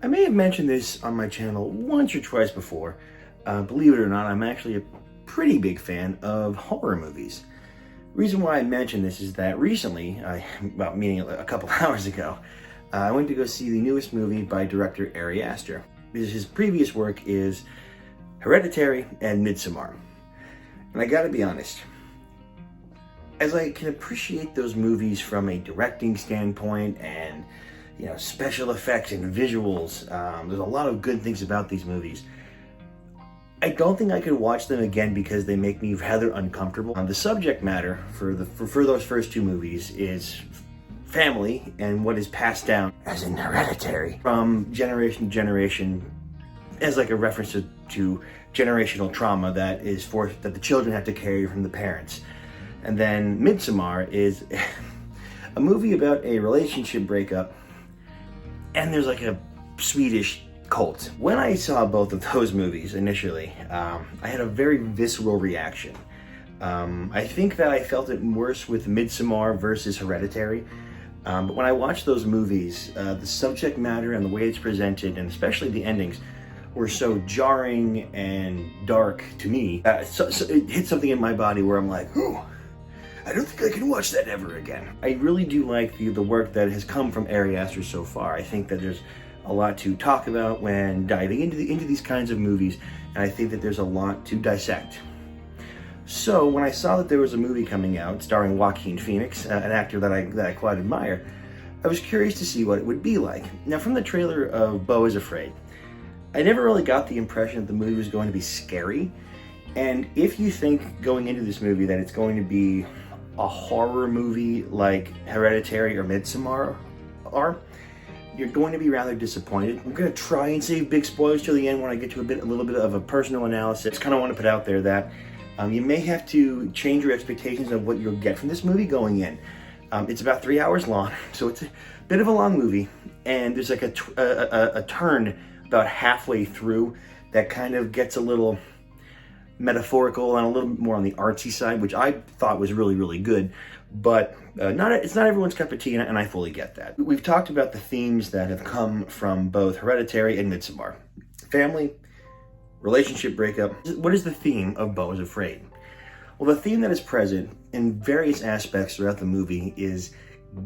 I may have mentioned this on my channel once or twice before. Believe it or not, I'm actually a pretty big fan of horror movies. The reason why I mention this is that recently, meaning a couple hours ago, I went to go see the newest movie by director Ari Aster. His previous work is Hereditary and Midsommar. And I gotta be honest, as I can appreciate those movies from a directing standpoint and special effects and visuals, there's a lot of good things about these movies. I don't think I could watch them again because they make me rather uncomfortable. The subject matter for those first two movies is family and what is passed down, as in Hereditary, from generation to generation, as like a reference to generational trauma that the children have to carry from the parents. And then Midsommar is a movie about a relationship breakup, and there's like a Swedish cult. When I saw both of those movies initially, I had a very visceral reaction. I think that I felt it worse with Midsommar versus Hereditary. But when I watched those movies, the subject matter and the way it's presented, and especially the endings, were so jarring and dark to me. So it hit something in my body where I'm like, ooh, I don't think I can watch that ever again. I really do like the work that has come from Ari Aster so far. I think that there's a lot to talk about when diving into these kinds of movies, and I think that there's a lot to dissect. So when I saw that there was a movie coming out starring Joaquin Phoenix, an actor that I quite admire, I was curious to see what it would be like. Now, from the trailer of Beau is Afraid, I never really got the impression that the movie was going to be scary. And if you think going into this movie that it's going to be a horror movie like Hereditary or Midsommar are, you're going to be rather disappointed. I'm going to try and save big spoilers till the end when I get to a little bit of a personal analysis. I just kind of want to put out there that you may have to change your expectations of what you'll get from this movie going in. It's about 3 hours long, so it's a bit of a long movie, and there's like a turn about halfway through that kind of gets a little metaphorical and a little bit more on the artsy side, which I thought was really, really good. But it's not everyone's cup of tea, and I fully get that. We've talked about the themes that have come from both Hereditary and Midsommar. Family, relationship breakup. What is the theme of Beau is Afraid? Well, the theme that is present in various aspects throughout the movie is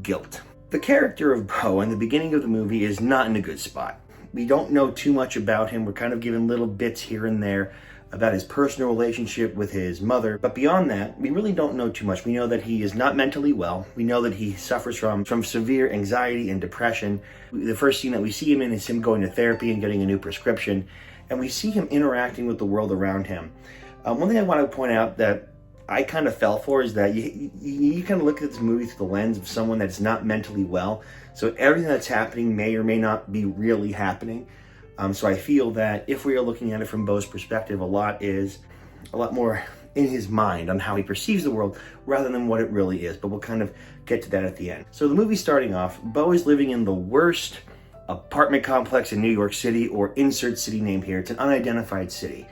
guilt. The character of Beau in the beginning of the movie is not in a good spot. We don't know too much about him. We're kind of given little bits here and there about his personal relationship with his mother. But beyond that, we really don't know too much. We know that he is not mentally well. We know that he suffers from severe anxiety and depression. The first scene that we see him in is him going to therapy and getting a new prescription. And we see him interacting with the world around him. One thing I want to point out that I kind of fell for is that you kind of look at this movie through the lens of someone that's not mentally well. So everything that's happening may or may not be really happening. So I feel that if we are looking at it from Beau's perspective, a lot more in his mind on how he perceives the world rather than what it really is. But we'll kind of get to that at the end. So the movie starting off, Beau is living in the worst apartment complex in New York City, or insert city name here. It's an unidentified city.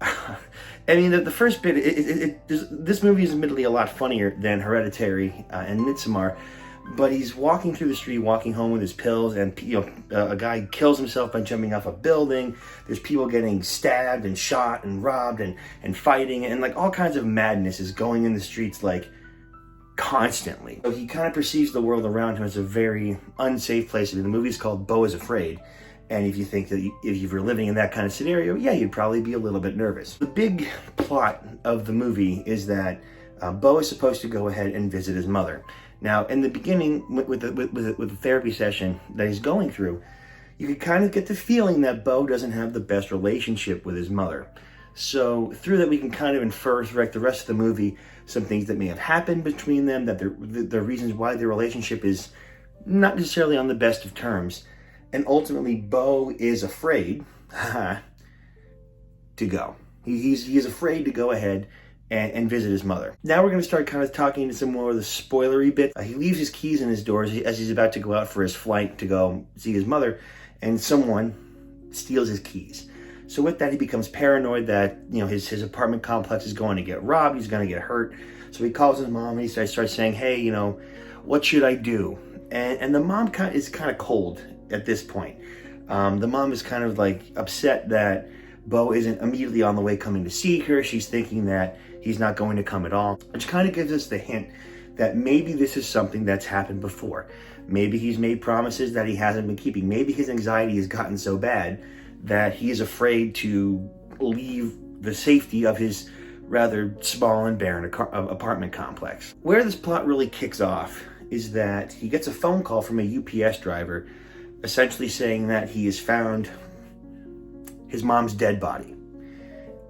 I mean, the first bit, this movie is admittedly a lot funnier than Hereditary and Midsommar, but he's walking through the street, walking home with his pills, and a guy kills himself by jumping off a building. There's people getting stabbed and shot and robbed and fighting, and like all kinds of madness is going in the streets like constantly. So he kind of perceives the world around him as a very unsafe place. I mean, the movie's called Beau is Afraid. And if you think that if you were living in that kind of scenario, yeah, you'd probably be a little bit nervous. The big plot of the movie is that Beau is supposed to go ahead and visit his mother. Now, in the beginning, with the therapy session that he's going through, you could kind of get the feeling that Beau doesn't have the best relationship with his mother. So through that, we can kind of infer throughout the rest of the movie some things that may have happened between them, that the reasons why their relationship is not necessarily on the best of terms. And ultimately, Beau is afraid to go. He's afraid to go ahead and visit his mother. Now we're going to start kind of talking into some more of the spoilery bit. He leaves his keys in his doors as he's about to go out for his flight to go see his mother, and someone steals his keys. So with that, he becomes paranoid that his apartment complex is going to get robbed. He's going to get hurt. So he calls his mom and he starts saying, "Hey, what should I do?" And the mom is kind of cold at this point. The mom is kind of like upset that Beau isn't immediately on the way coming to see her. She's thinking that he's not going to come at all, which kind of gives us the hint that maybe this is something that's happened before. Maybe he's made promises that he hasn't been keeping. Maybe his anxiety has gotten so bad that he is afraid to leave the safety of his rather small and barren apartment complex. Where this plot really kicks off is that he gets a phone call from a UPS driver essentially saying that he has found his mom's dead body.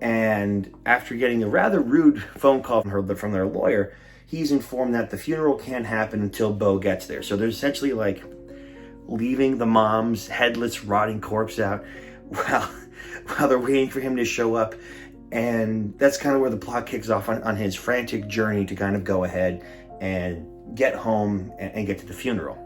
And after getting a rather rude phone call from their lawyer, he's informed that the funeral can't happen until Beau gets there. So they're essentially like leaving the mom's headless, rotting corpse out while they're waiting for him to show up. And that's kind of where the plot kicks off on his frantic journey to kind of go ahead and get home and get to the funeral.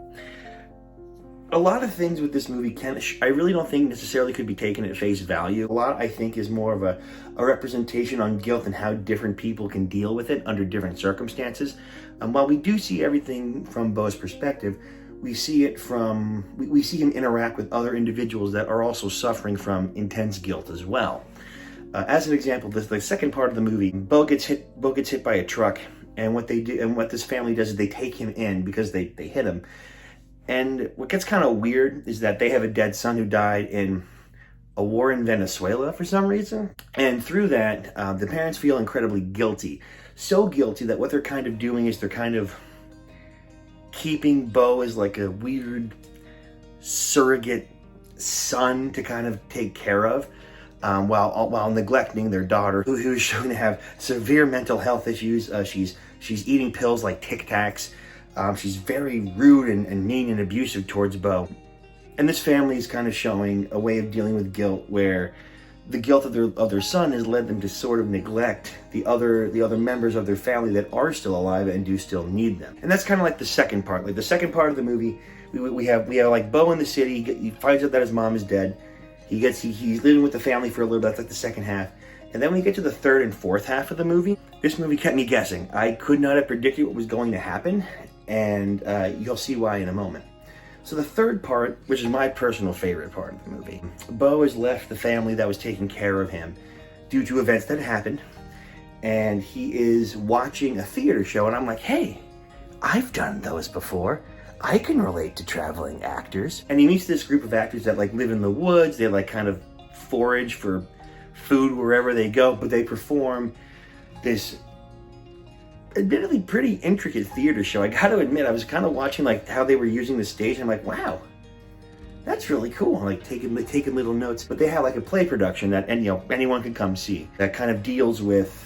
A lot of things with this movie I really don't think necessarily could be taken at face value. A lot, I think, is more of a representation on guilt and how different people can deal with it under different circumstances. While we do see everything from Beau's perspective, we see it from, we see him interact with other individuals that are also suffering from intense guilt as well. As an example, the second part of the movie, Beau gets hit by a truck, and what they do, and what this family does is they take him in because they hit him. And what gets kind of weird is that they have a dead son who died in a war in Venezuela for some reason. And through that, the parents feel incredibly guilty. So guilty that what they're kind of doing is they're kind of keeping Beau as like a weird surrogate son to kind of take care of, while neglecting their daughter, who's shown to have severe mental health issues. She's eating pills like Tic Tacs. She's very rude and mean and abusive towards Beau. And this family is kind of showing a way of dealing with guilt where the guilt of their son has led them to sort of neglect the other members of their family that are still alive and do still need them. And that's kind of like the second part. Like the second part of the movie, we have like Beau in the city. He finds out that his mom is dead. He's living with the family for a little bit. That's like the second half. And then when we get to the third and fourth half of the movie, this movie kept me guessing. I could not have predicted what was going to happen, and you'll see why in a moment. So the third part, which is my personal favorite part of the movie, Beau has left the family that was taking care of him due to events that happened, and he is watching a theater show, and I'm like, hey, I've done those before. I can relate to traveling actors. And he meets this group of actors that like live in the woods. They like kind of forage for food wherever they go, but they perform this admittedly pretty intricate theater show. I gotta admit, I was kind of watching like how they were using the stage, and I'm like, wow, that's really cool. I'm like taking little notes. But they have like a play production that anyone can come see that kind of deals with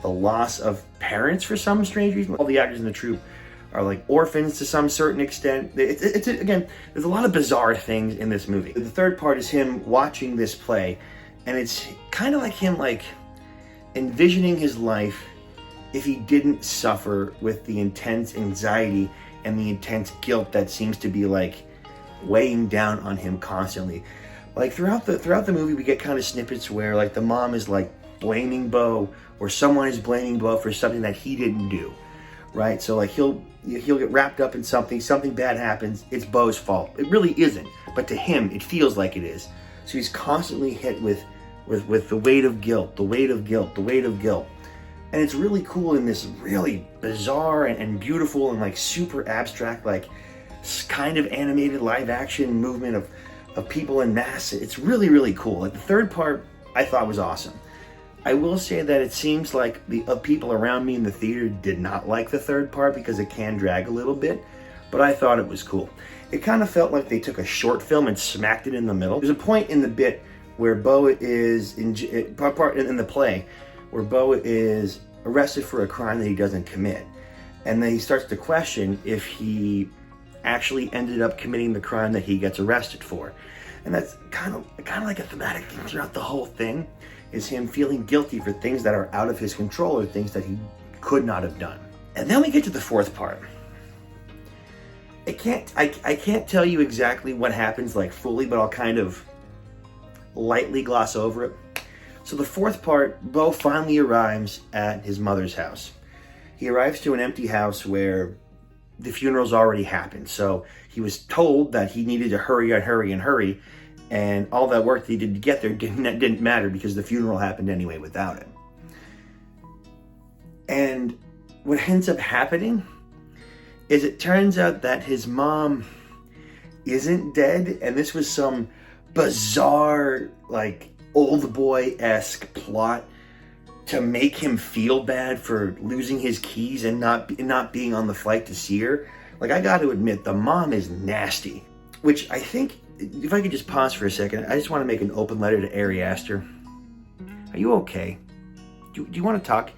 the loss of parents for some strange reason. All the actors in the troupe are like orphans to some certain extent. It's again, there's a lot of bizarre things in this movie. The third part is him watching this play, and it's kind of like him like envisioning his life if he didn't suffer with the intense anxiety and the intense guilt that seems to be like weighing down on him constantly. Like throughout the movie, we get kind of snippets where like the mom is like blaming Beau, or someone is blaming Beau for something that he didn't do, right? So like he'll get wrapped up in something bad happens, it's Beau's fault. It really isn't, but to him it feels like it is. So he's constantly hit with the weight of guilt, the weight of guilt, the weight of guilt. And it's really cool in this really bizarre and beautiful and like super abstract, like kind of animated live action movement of people in mass. It's really, really cool. Like the third part I thought was awesome. I will say that it seems like the people around me in the theater did not like the third part because it can drag a little bit, but I thought it was cool. It kind of felt like they took a short film and smacked it in the middle. There's a point in the bit where Beau is in the play where Beau is arrested for a crime that he doesn't commit. And then he starts to question if he actually ended up committing the crime that he gets arrested for. And that's kind of like a thematic thing throughout the whole thing, is him feeling guilty for things that are out of his control or things that he could not have done. And then we get to the fourth part. I can't tell you exactly what happens like fully, but I'll kind of lightly gloss over it. So the fourth part, Beau finally arrives at his mother's house. He arrives to an empty house where the funeral's already happened. So he was told that he needed to hurry and hurry and hurry, and all that work that he did to get there didn't matter because the funeral happened anyway without him. And what ends up happening is it turns out that his mom isn't dead, and this was some bizarre, like, old boy-esque plot to make him feel bad for losing his keys and not being on the flight to see her. Like, I got to admit, the mom is nasty. Which I think, if I could just pause for a second, I just want to make an open letter to Ari Aster. Are you okay? Do you want to talk?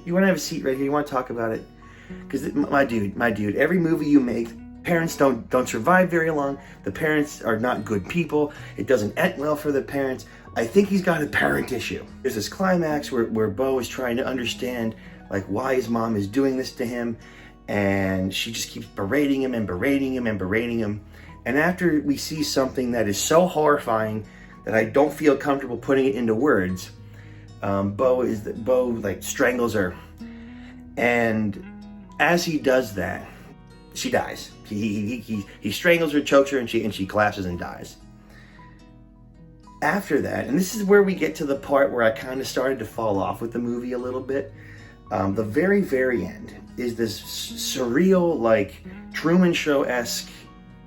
You want to have a seat right here? You want to talk about it? Because my dude, every movie you make, parents don't survive very long. The parents are not good people. It doesn't end well for the parents. I think he's got a parent issue. There's this climax where Beau is trying to understand, like, why his mom is doing this to him, and she just keeps berating him and berating him and berating him. And after we see something that is so horrifying that I don't feel comfortable putting it into words, Beau like strangles her, and as he does that, she dies. He strangles her, chokes her, and she collapses and dies. After that, and this is where we get to the part where I kind of started to fall off with the movie a little bit. The very, very end is this surreal, like Truman Show-esque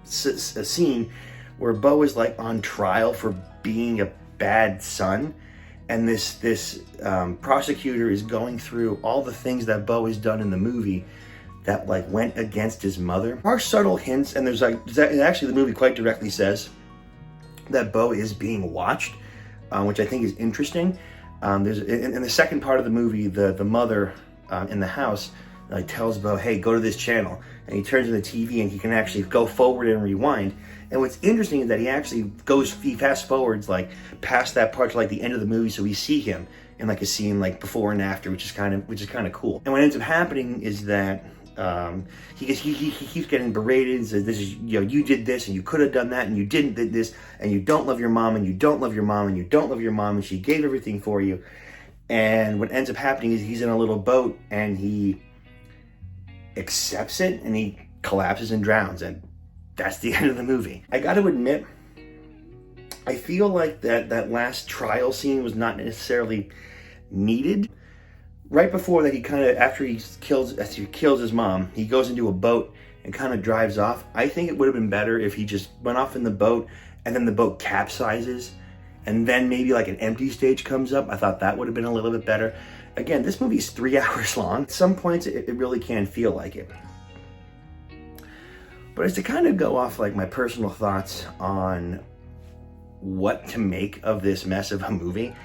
scene where Beau is like on trial for being a bad son, and this prosecutor is going through all the things that Beau has done in the movie that like went against his mother. There are subtle hints, and actually the movie quite directly says that Beau is being watched, which I think is interesting. There's in the second part of the movie, the mother in the house tells Beau, "Hey, go to this channel," and he turns on the TV and he can actually go forward and rewind. And what's interesting is that he fast forwards like past that part to like the end of the movie, so we see him in like a scene like before and after, which is kind of cool. And what ends up happening is that he keeps getting berated and says, "This is, you did this and you could have done that and you didn't did this and you don't love your mom and you don't love your mom and you don't love your mom and she gave everything for you." And what ends up happening is he's in a little boat and he accepts it and he collapses and drowns, and that's the end of the movie. I got to admit, I feel like that last trial scene was not necessarily needed. Right before that, after he kills his mom, he goes into a boat and kind of drives off. I think it would have been better if he just went off in the boat and then the boat capsizes and then maybe like an empty stage comes up. I thought that would have been a little bit better. Again, this movie is 3 hours long. At some points, it really can feel like it. But as to kind of go off like my personal thoughts on what to make of this mess of a movie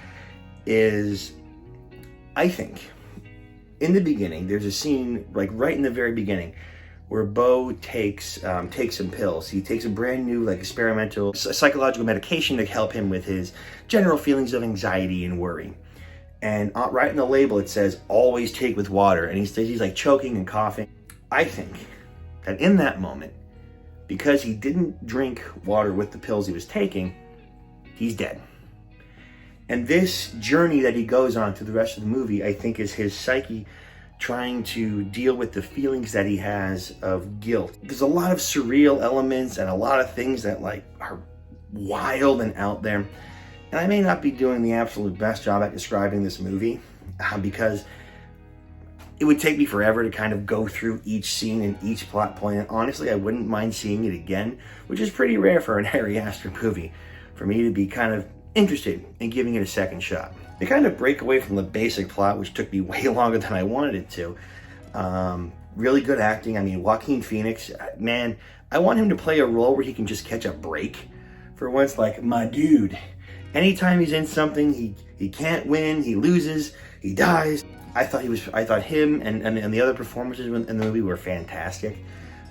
is, I think in the beginning, there's a scene like right in the very beginning where Beau takes some pills. He takes a brand new like experimental psychological medication to help him with his general feelings of anxiety and worry. And right in the label it says, "Always take with water." And he's like choking and coughing. I think that in that moment, because he didn't drink water with the pills he was taking, he's dead. And this journey that he goes on through the rest of the movie, I think, is his psyche trying to deal with the feelings that he has of guilt. There's a lot of surreal elements and a lot of things that like are wild and out there. And I may not be doing the absolute best job at describing this movie because it would take me forever to kind of go through each scene and each plot point. And honestly, I wouldn't mind seeing it again, which is pretty rare for an Ari Aster movie, for me to be kind of interested in giving it a second shot. They kind of break away from the basic plot, which took me way longer than I wanted it to. Really good acting. I mean, Joaquin Phoenix, man, I want him to play a role where he can just catch a break for once. Like, my dude, anytime he's in something, he can't win, he loses, he dies. I thought him and the other performances in the movie were fantastic.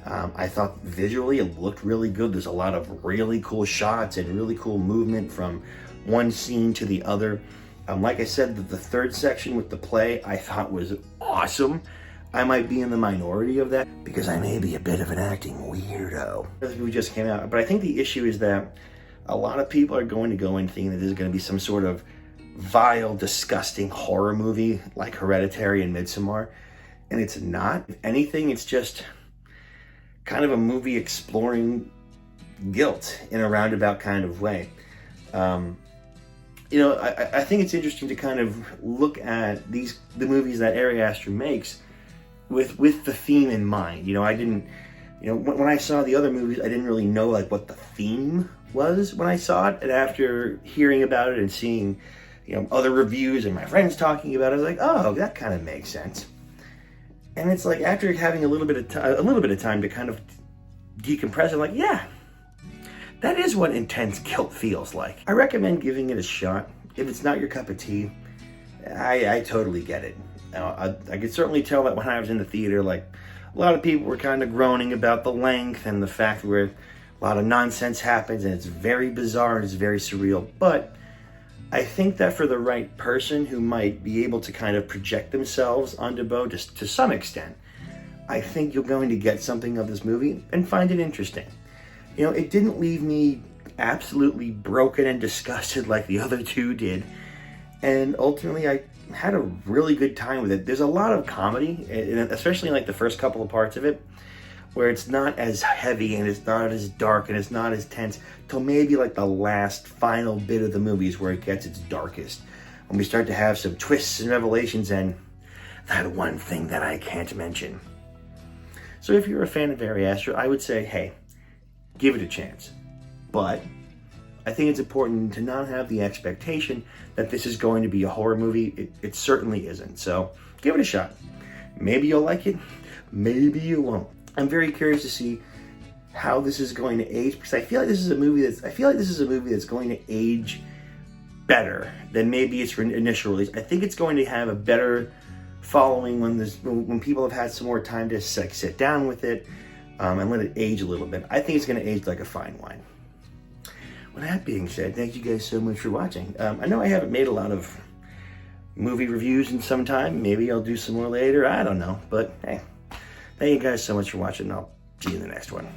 I thought visually it looked really good. There's a lot of really cool shots and really cool movement from one scene to the other. Like I said, the third section with the play I thought was awesome. I might be in the minority of that because I may be a bit of an acting weirdo. This movie just came out, but I think the issue is that a lot of people are going to go in thinking that this is going to be some sort of vile, disgusting horror movie like Hereditary and Midsommar, and it's not. If anything, it's just kind of a movie exploring guilt in a roundabout kind of way. I think it's interesting to kind of look at the movies that Ari Aster makes with the theme in mind. When I saw the other movies, I didn't really know like what the theme was when I saw it, and after hearing about it and seeing other reviews and my friends talking about it, I was like, oh, that kind of makes sense. And it's like after having a little bit of time to kind of decompress, I'm like, yeah, that is what intense guilt feels like. I recommend giving it a shot. If it's not your cup of tea, I totally get it. Now, I could certainly tell that when I was in the theater, like a lot of people were kind of groaning about the length and the fact where a lot of nonsense happens and it's very bizarre and it's very surreal. But I think that for the right person who might be able to kind of project themselves onto Beau just to some extent, I think you're going to get something of this movie and find it interesting. It didn't leave me absolutely broken and disgusted like the other two did. And ultimately, I had a really good time with it. There's a lot of comedy, especially in like the first couple of parts of it, where it's not as heavy and it's not as dark and it's not as tense till maybe like the last final bit of the movie is where it gets its darkest. When we start to have some twists and revelations and that one thing that I can't mention. So if you're a fan of Ari Aster, I would say, hey, give it a chance. But I think it's important to not have the expectation that this is going to be a horror movie. It certainly isn't. So give it a shot. Maybe you'll like it. Maybe you won't. I'm very curious to see how this is going to age, because I feel like this is a movie that's going to age better than maybe its initial release. I think it's going to have a better following when people have had some more time to sit down with it and let it age a little bit. I think it's going to age like a fine wine. With that being said, thank you guys so much for watching. I know I haven't made a lot of movie reviews in some time. Maybe I'll do some more later. I don't know. But hey, thank you guys so much for watching. I'll see you in the next one.